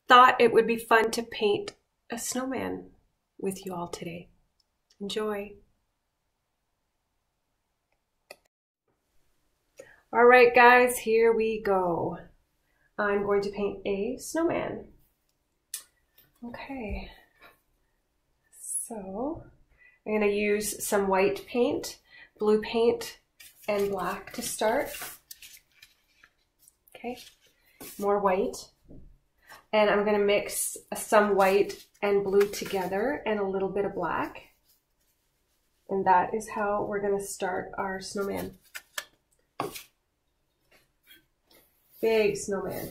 thought it would be fun to paint a snowman with you all today. Enjoy. All right, guys, here we go. I'm going to paint a snowman. Okay, so I'm going to use some white paint, blue paint, and black to start. Okay, more white. And I'm going to mix some white and blue together and a little bit of black. And that is how we're going to start our snowman. Big snowman.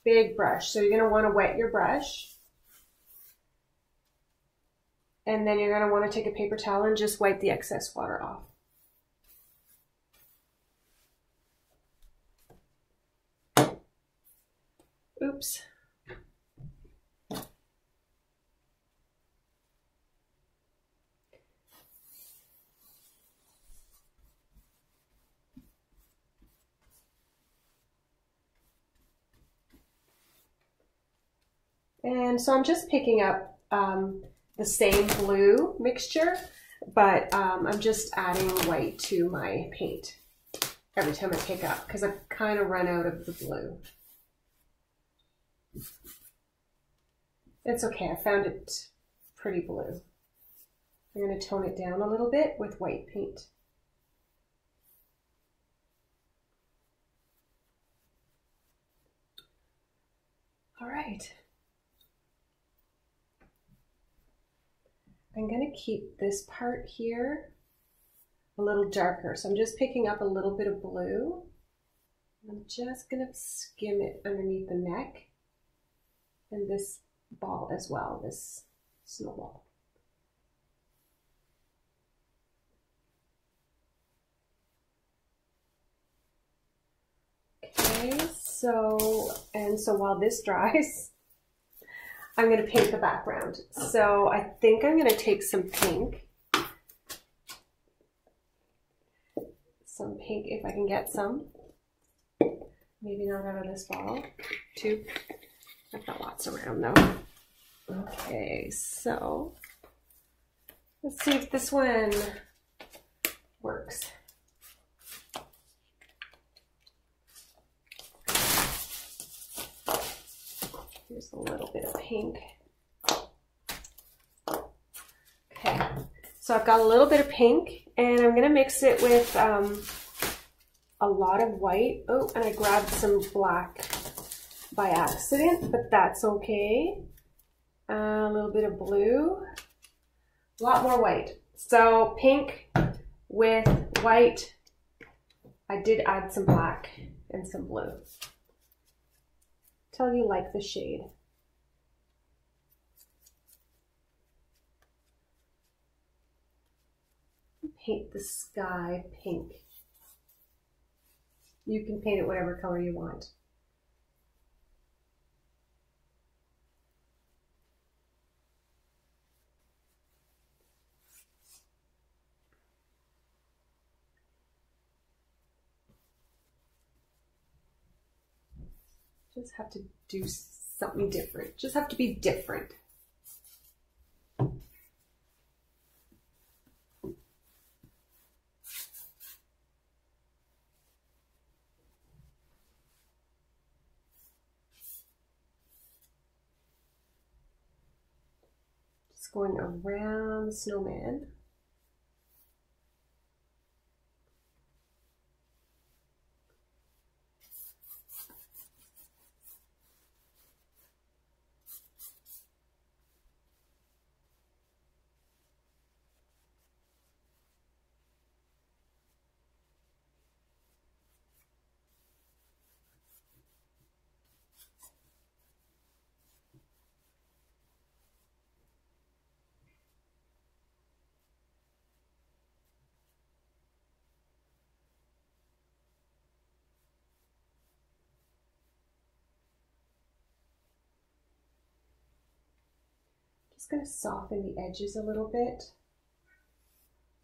Big brush. So you're going to want to wet your brush. And then you're going to want to take a paper towel and just wipe the excess water off. Oops. And so I'm just picking up the same blue mixture, but I'm just adding white to my paint every time I pick up because I've kind of run out of the blue. It's okay, I found it pretty blue. I'm going to tone it down a little bit with white paint. All right. I'm going to keep this part here a little darker. So I'm just picking up a little bit of blue. I'm just going to skim it underneath the neck and this ball as well, this snowball. Okay, so while this dries, I'm going to paint the background. So I think I'm going to take some pink. Some pink if I can get some. Maybe not out of this bottle. Two. I've got lots around though. Okay, so let's see if this one works. Here's a little bit of pink. Okay, so I've got a little bit of pink and I'm gonna mix it with a lot of white. Oh, and I grabbed some black by accident, but that's okay. A little bit of blue, a lot more white. So pink with white. I did add some black and some blue. Tell you like the shade. Paint the sky pink. You can paint it whatever color you want. Just have to do something different. Just have to be different. Just going around the snowman. Just going to soften the edges a little bit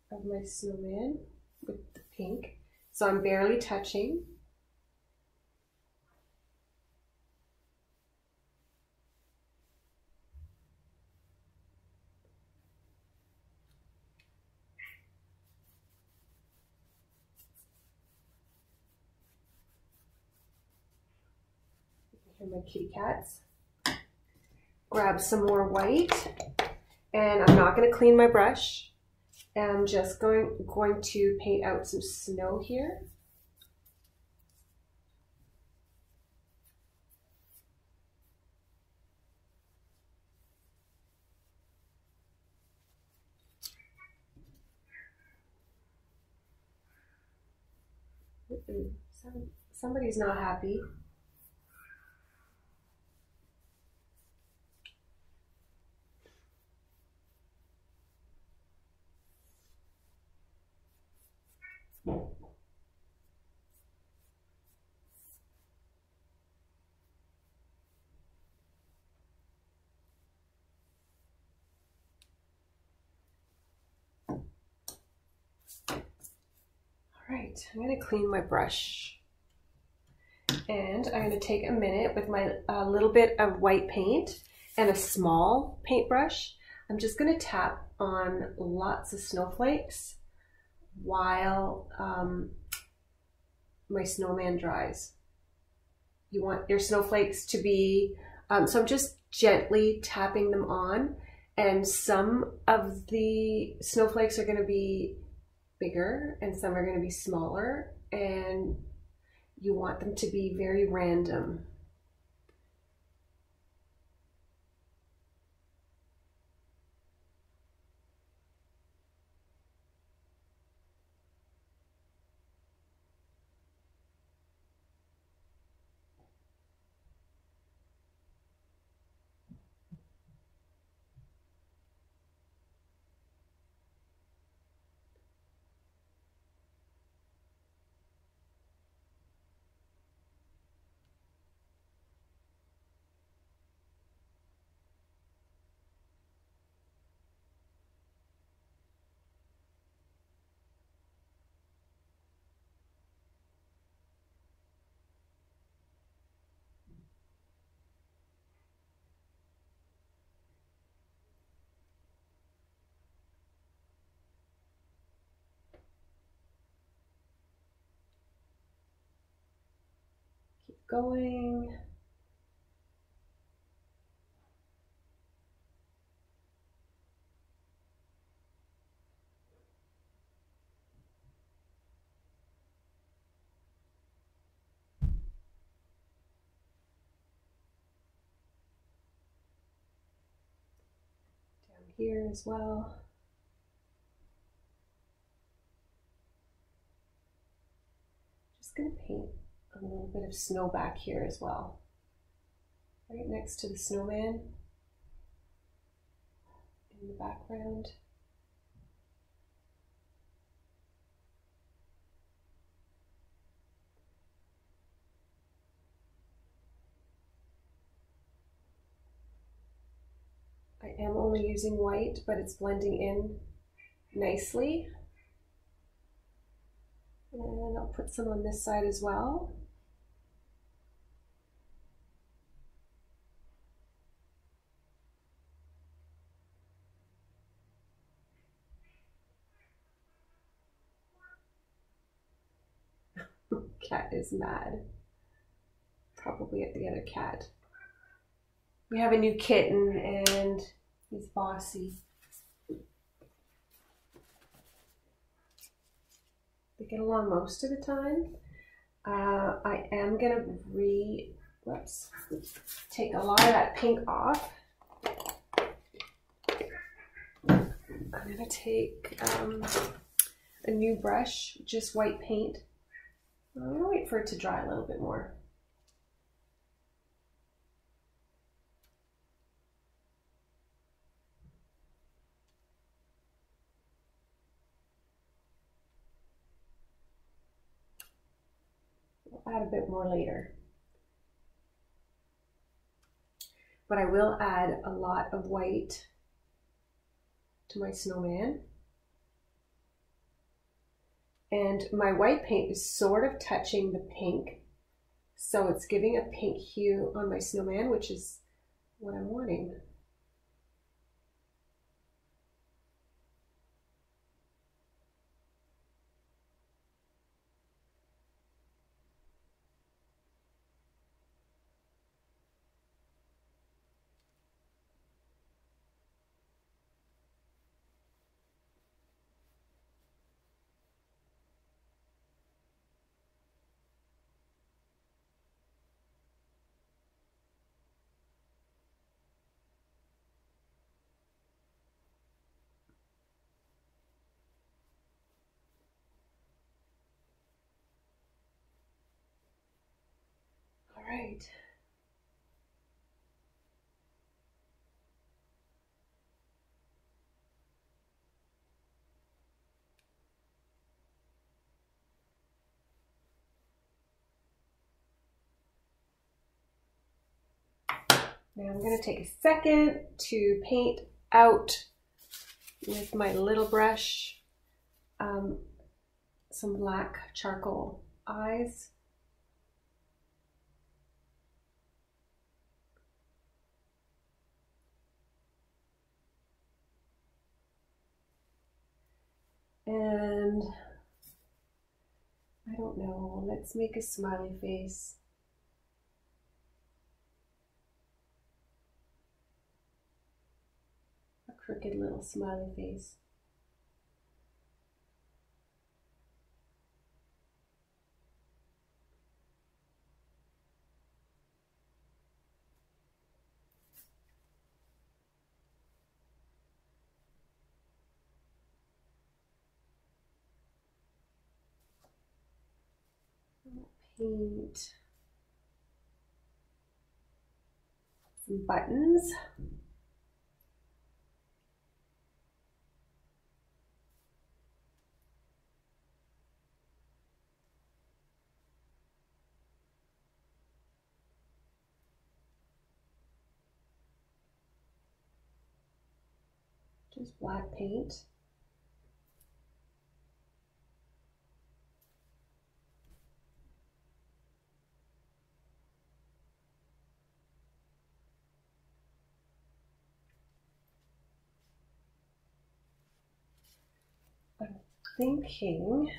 of my snowman with the pink. So I'm barely touching. And my kitty cats. Grab some more white, and I'm not going to clean my brush. I'm just going to paint out some snow here. Somebody's not happy. All right, I'm going to clean my brush. And I'm going to take a minute with my little bit of white paint and a small paintbrush. I'm just going to tap on lots of snowflakes while my snowman dries. You want your snowflakes to be, so I'm just gently tapping them on, and some of the snowflakes are going to be bigger and some are going to be smaller, and you want them to be very random. Going. Down here as well. Just going to paint a little bit of snow back here as well, right next to the snowman in the background. I am only using white, but it's blending in nicely. And I'll put some on this side as well. Cat is mad. Probably at the other cat. We have a new kitten and he's bossy. They get along most of the time. I am gonna take a lot of that pink off. I'm gonna take a new brush, just white paint. I'm gonna wait for it to dry a little bit more. I'll add a bit more later. But I will add a lot of white to my snowman. And my white paint is sort of touching the pink, so it's giving a pink hue on my snowman, which is what I'm wanting. Now I'm going to take a second to paint out with my little brush some black charcoal eyes. And I don't know, let's make a smiley face. A crooked little smiley face. Paint some buttons. Just black paint. I'm thinking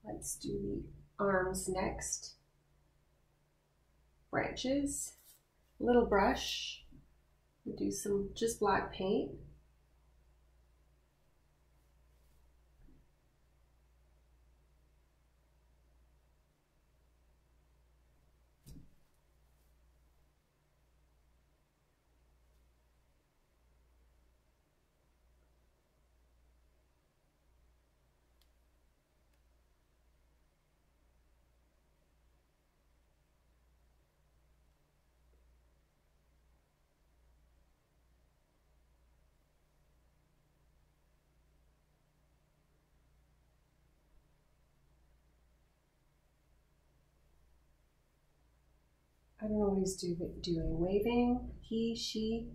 let's do the arms next. Branches, little brush, do some just black paint. I don't know what he's doing. Waving, he, she.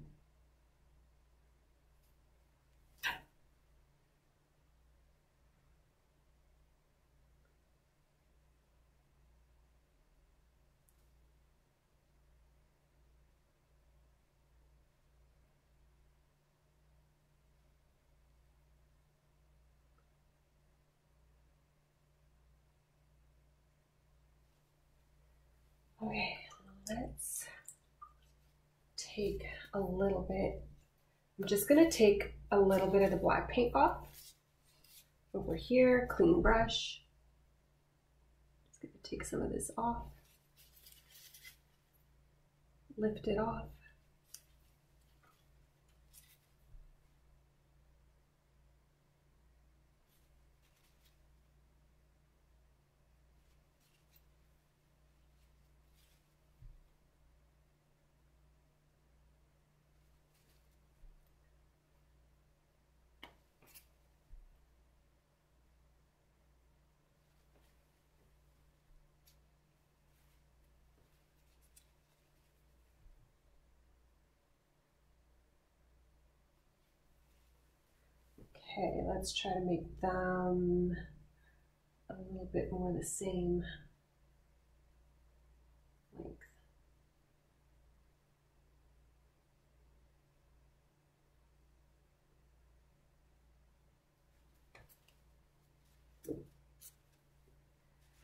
Okay, let's take a little bit. I'm just going to take a little bit of the black paint off. Over here, clean brush. Just going to take some of this off. Lift it off. Okay, let's try to make them a little bit more the same length.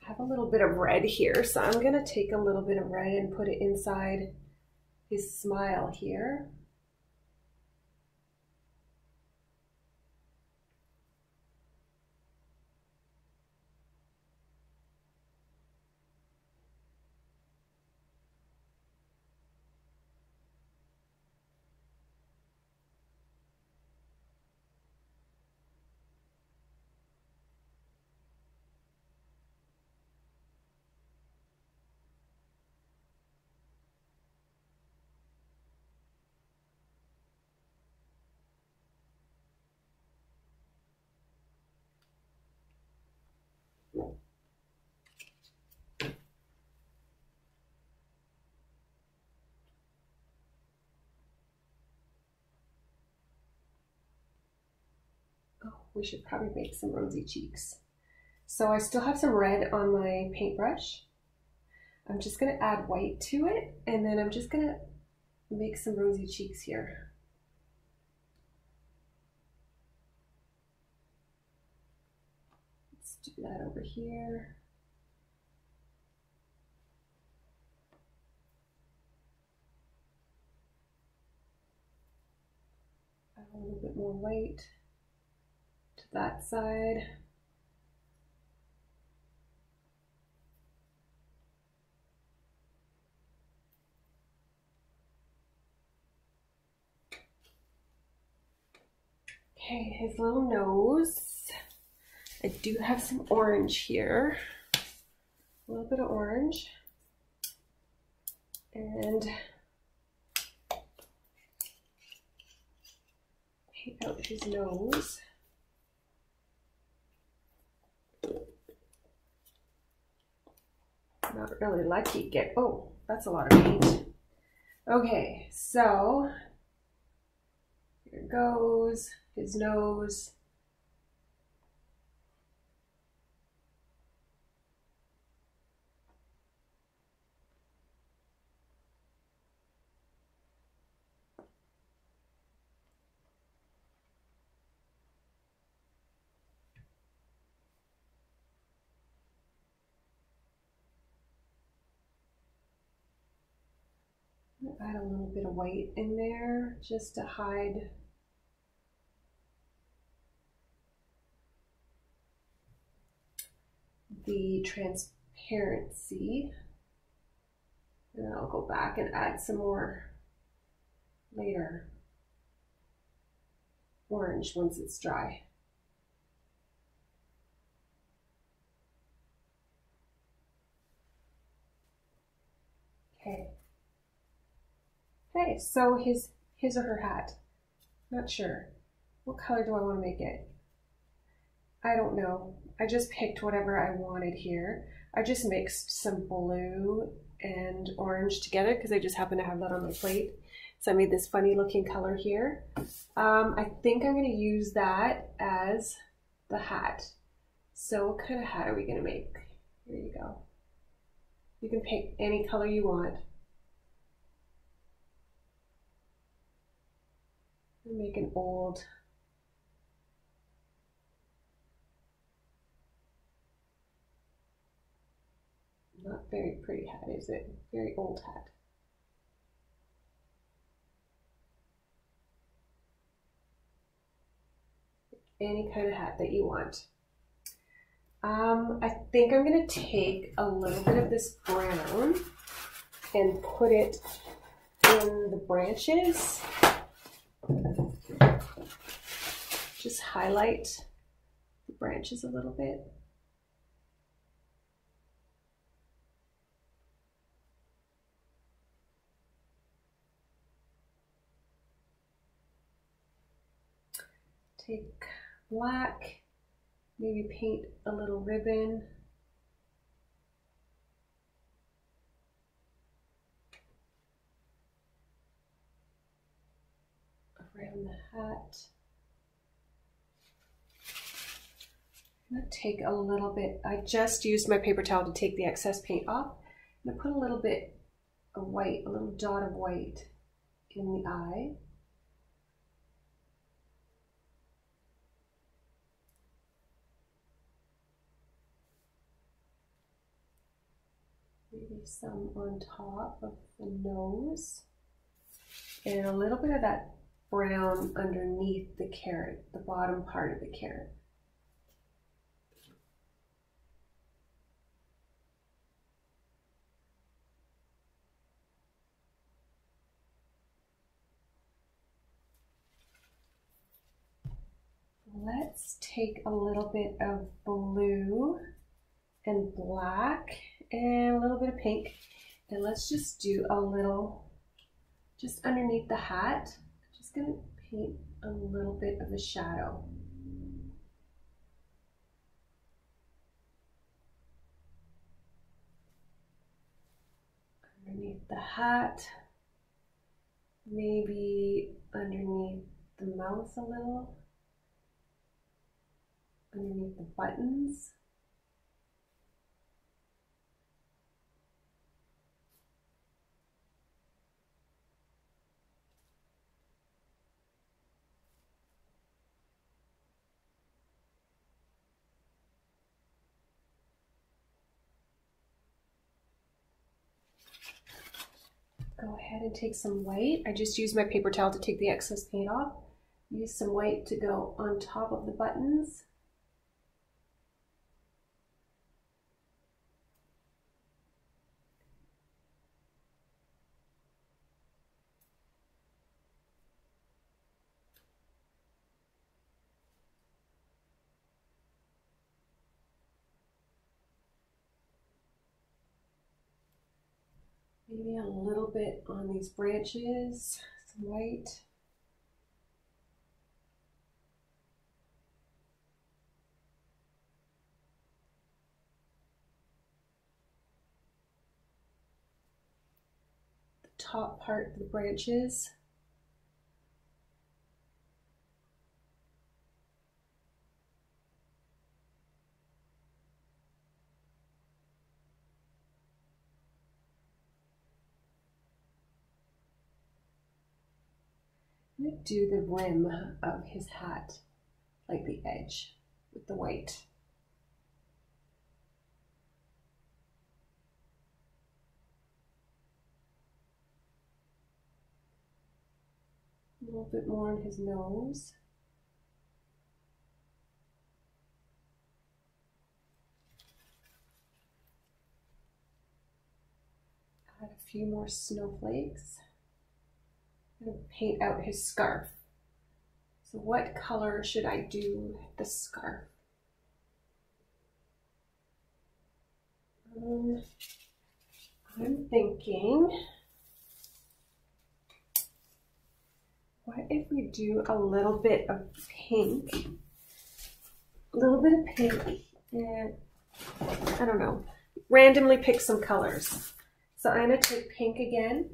I have a little bit of red here, so I'm going to take a little bit of red and put it inside his smile here. we should probably make some rosy cheeks. So I still have some red on my paintbrush. I'm just gonna add white to it, and then I'm just gonna make some rosy cheeks here. Let's do that over here. Add a little bit more white to that side. Okay, his little nose. I do have some orange here. A little bit of orange. And paint out his nose. Not really lucky. Oh, that's a lot of paint. Okay, so here goes his nose. Add a little bit of white in there just to hide the transparency. And then I'll go back and add some more later. Orange once it's dry. Okay. Okay, so his or her hat. Not sure. What color do I want to make it? I don't know. I just picked whatever I wanted here. I just mixed some blue and orange together because I just happen to have that on my plate. So I made this funny looking color here. I think I'm going to use that as the hat. So what kind of hat are we going to make? Here you go. You can pick any color you want. Make an old not very pretty hat, is it? Very old hat. Any kind of hat that you want. I think I'm going to take a little bit of this brown and put it in the branches. Just highlight the branches a little bit. Take black, maybe paint a little ribbon. Around the hat. I'm going to take a little bit, I just used my paper towel to take the excess paint off. I'm going to put a little bit of white, a little dot of white in the eye. Maybe some on top of the nose. And a little bit of that brown underneath the carrot, the bottom part of the carrot. Let's take a little bit of blue and black and a little bit of pink, and let's just do a little, just underneath the hat, I'm just going to paint a little bit of a shadow. Underneath the hat, maybe underneath the mouth a little. underneath the buttons. Go ahead and take some white. I just used my paper towel to take the excess paint off. Use some white to go on top of the buttons. Maybe a little bit on these branches, some white. The top part of the branches. I'm going to do the rim of his hat, like the edge with the white. A little bit more on his nose. Add a few more snowflakes. I'm going to paint out his scarf. So what color should I do the scarf? I'm thinking, what if we do a little bit of pink? A little bit of pink and, I don't know, randomly pick some colors. So I'm going to take pink again.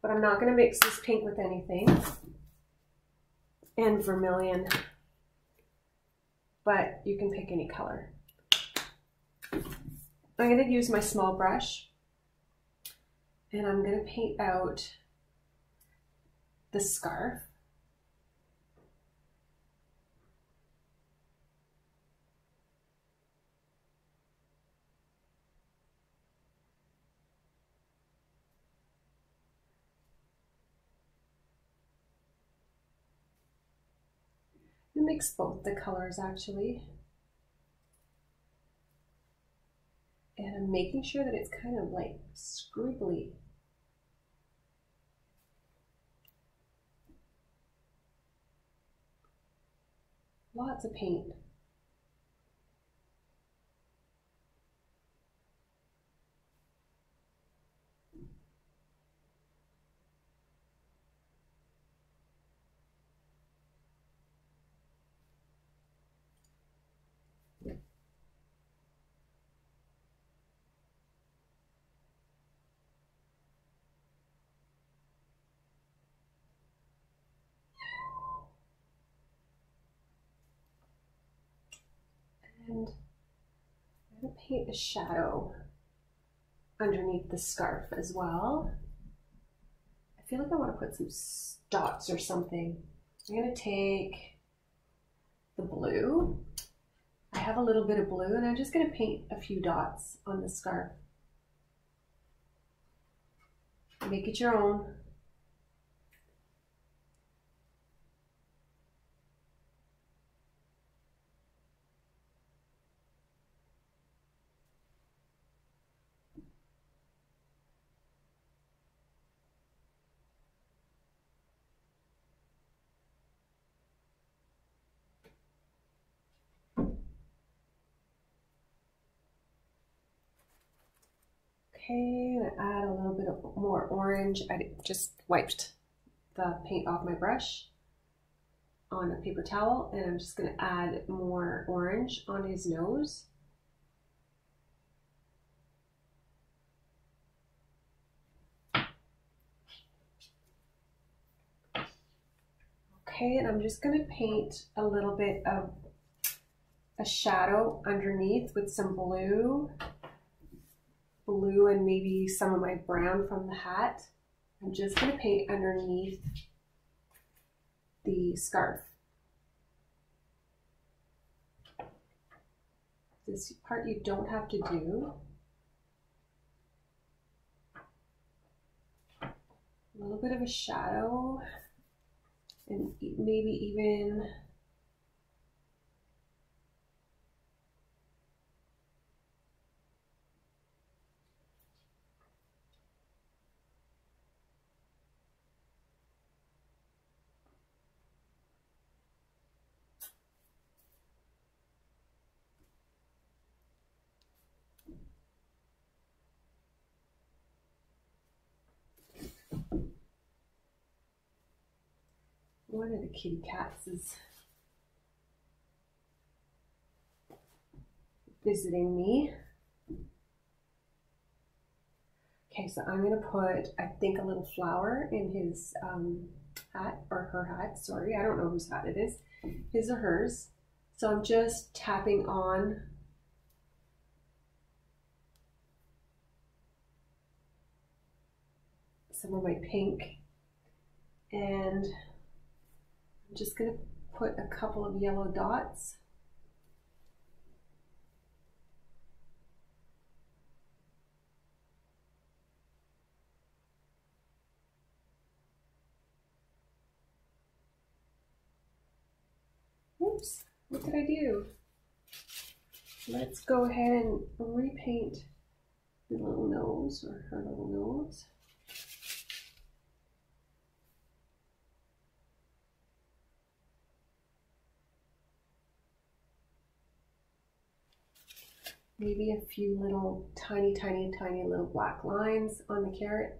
But I'm not going to mix this pink with anything. And vermilion. But you can pick any color. I'm going to use my small brush. And I'm going to paint out the scarf. Mix both the colors actually. And I'm making sure that it's kind of like scribbly. Lots of paint. And I'm going to paint a shadow underneath the scarf as well. I feel like I want to put some dots or something. I'm going to take the blue. I have a little bit of blue and I'm just going to paint a few dots on the scarf. Make it your own. Okay, I'm gonna add a little bit of more orange. I just wiped the paint off my brush on a paper towel, and I'm just gonna add more orange on his nose. Okay, and I'm just gonna paint a little bit of a shadow underneath with some blue and maybe some of my brown from the hat. I'm just gonna paint underneath the scarf. This part you don't have to do. A little bit of a shadow and maybe even one of the kitty cats is visiting me. Okay, so I'm gonna put, I think, a little flower in his hat, or her hat, sorry. I don't know whose hat it is, his or hers. So I'm just tapping on some of my pink, and I'm just gonna put a couple of yellow dots. Oops, what did I do? Let's go ahead and repaint the little nose, or her little nose. Maybe a few little tiny little black lines on the carrot.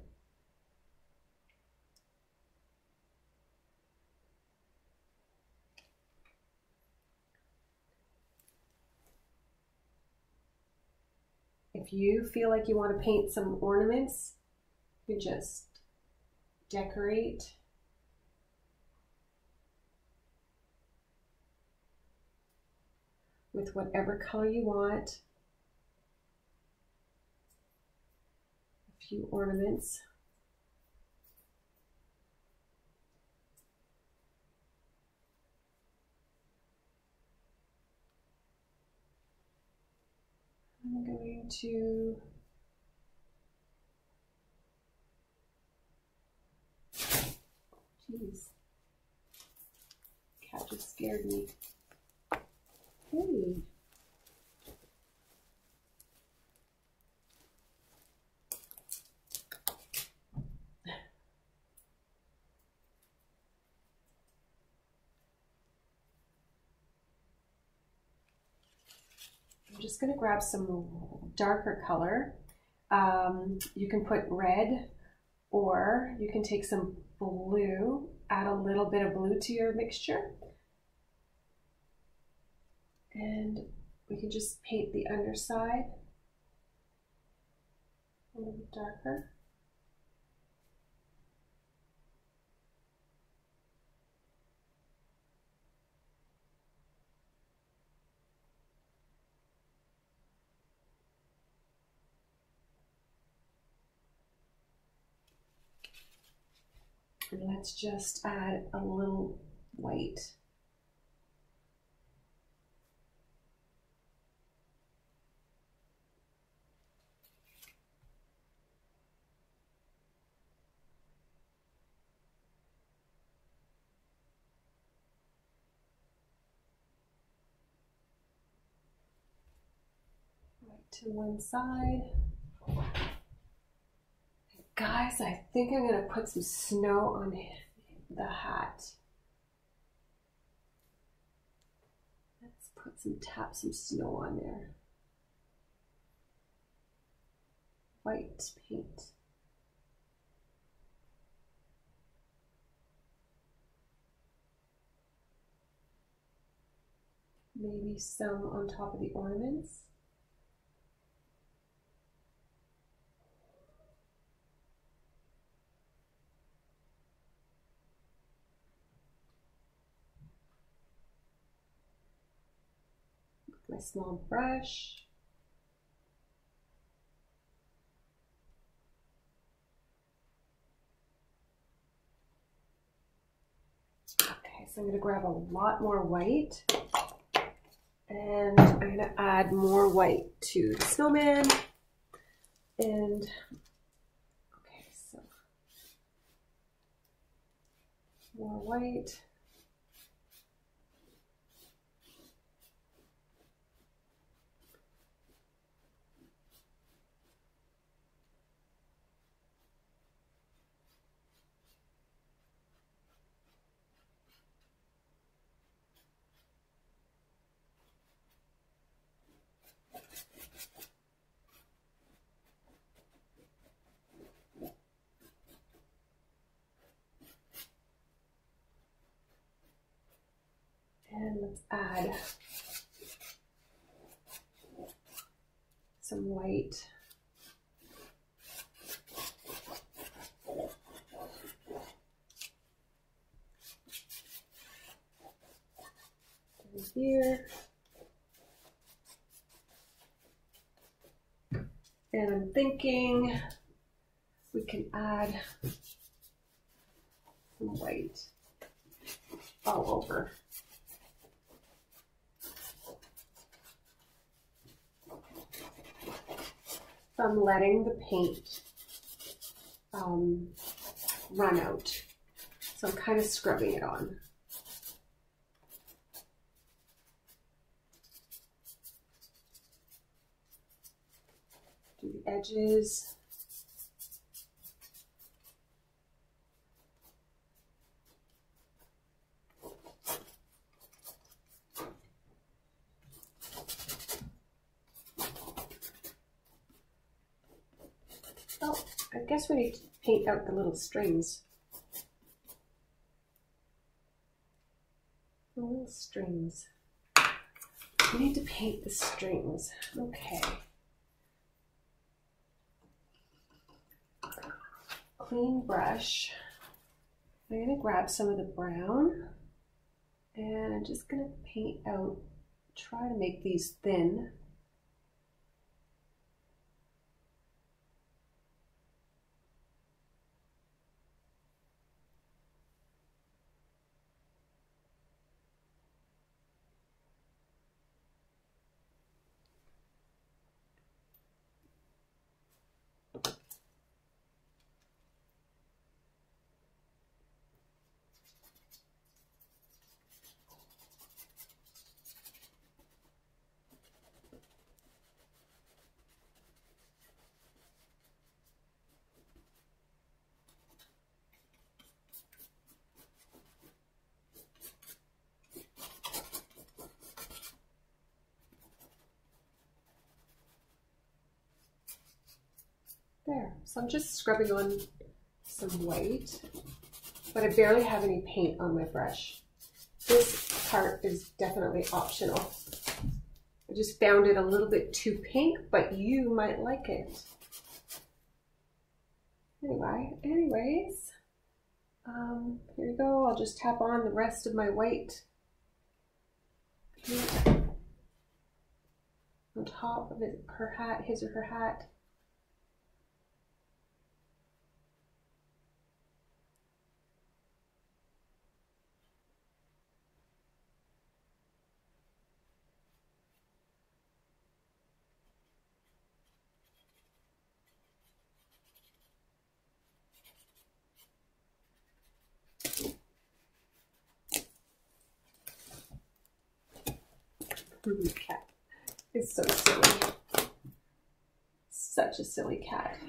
If you feel like you want to paint some ornaments, you just decorate. With whatever color you want. A few ornaments. I'm going to jeez, cat just scared me. Hey. I'm just going to grab some darker color. You can put red, or you can take some blue, add a little bit of blue to your mixture. And we can just paint the underside a little bit darker. And let's just add a little white. Right to one side. Guys, I think I'm going to put some snow on the hat. Let's tap some snow on there. White paint. Maybe some on top of the ornaments. my small brush. Okay, so I'm going to grab a lot more white, and I'm going to add more white to the snowman. And okay, so more white. And let's add some white. Here. And I'm thinking we can add some white all over. So I'm letting the paint run out. So I'm kind of scrubbing it on. Do the edges. Oh, I guess we need to paint out the little strings. The little strings. We need to paint the strings. Okay. Clean brush. I'm going to grab some of the brown and I'm just going to paint out, try to make these thin. There, so I'm just scrubbing on some white, but I barely have any paint on my brush. This part is definitely optional. I just found it a little bit too pink, but you might like it. Anyways, here we go. I'll just tap on the rest of my white on top of her hat, his or her hat. Cat is so silly. Such a silly cat.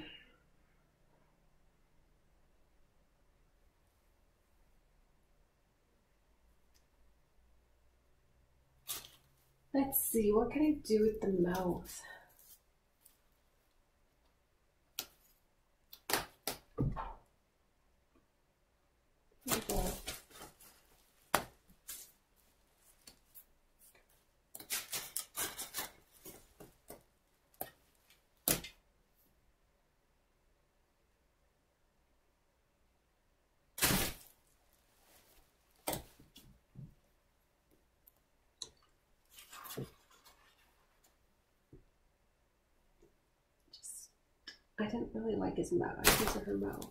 Let's see, what can I do with the mouth? There we go. I didn't really like his mouth, his or her mouth.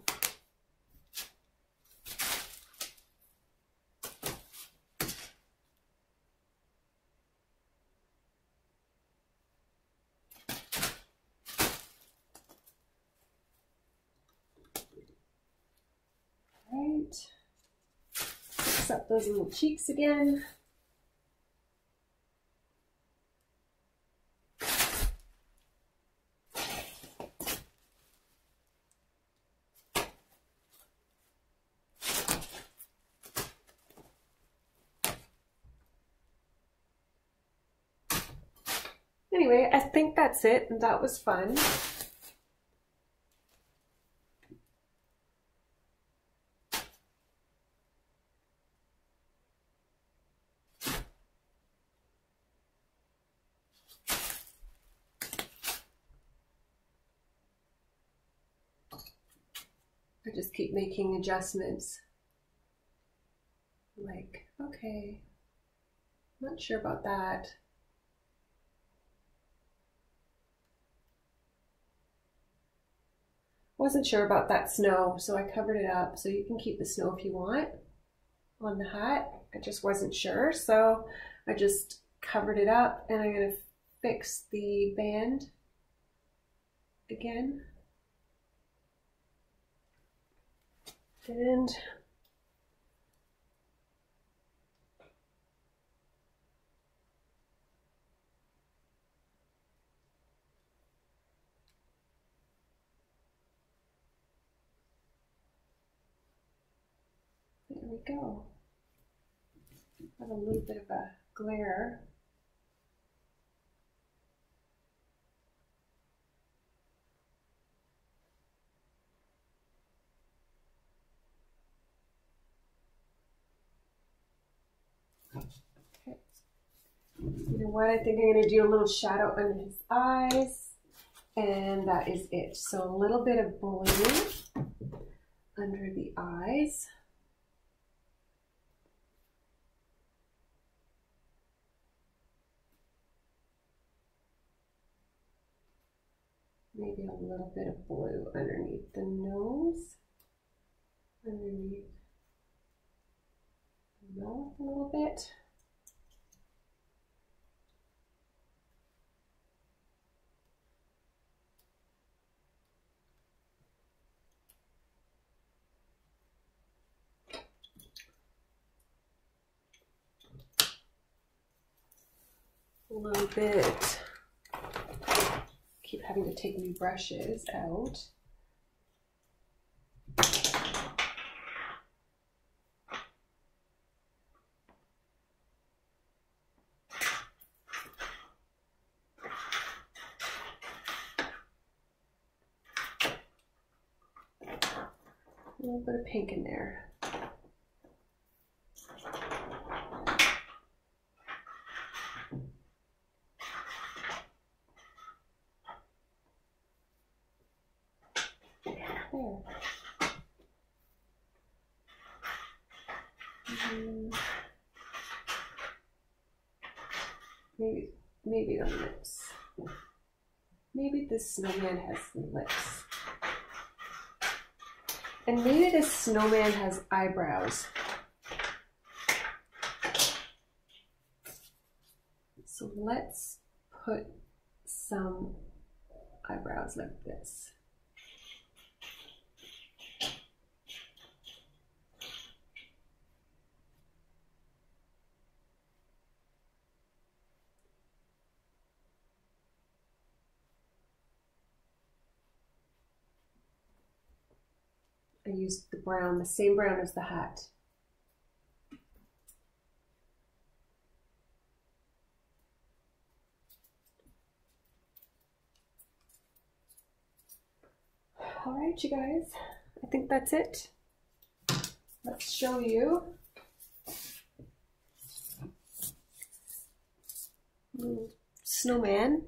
Right. Fix up those little cheeks again. Anyway, I think that's it, and that was fun. I just keep making adjustments. Like, okay, not sure about that. Wasn't sure about that snow, so I covered it up. So you can keep the snow if you want on the hat. I just wasn't sure, so I just covered it up, and I'm going to fix the band again. And there we go. I have a little bit of a glare. Okay. You know what? I think I'm going to do a little shadow under his eyes, and that is it. So a little bit of blue under the eyes. Maybe a little bit of blue underneath the nose, underneath the mouth a little bit. A little bit. Keep having to take new brushes out. A little bit of pink in there. There. Maybe the lips. Maybe this snowman has lips. And maybe this snowman has eyebrows. So let's put some eyebrows like this. I used the brown, the same brown as the hat. All right, you guys, I think that's it. Let's show you. Snowman.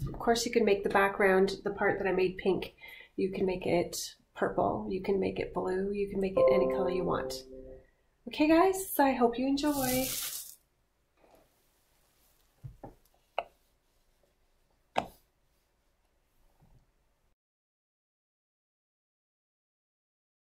Of course, you can make the background, the part that I made pink, you can make it purple, you can make it blue, you can make it any color you want. Okay guys, I hope you enjoy.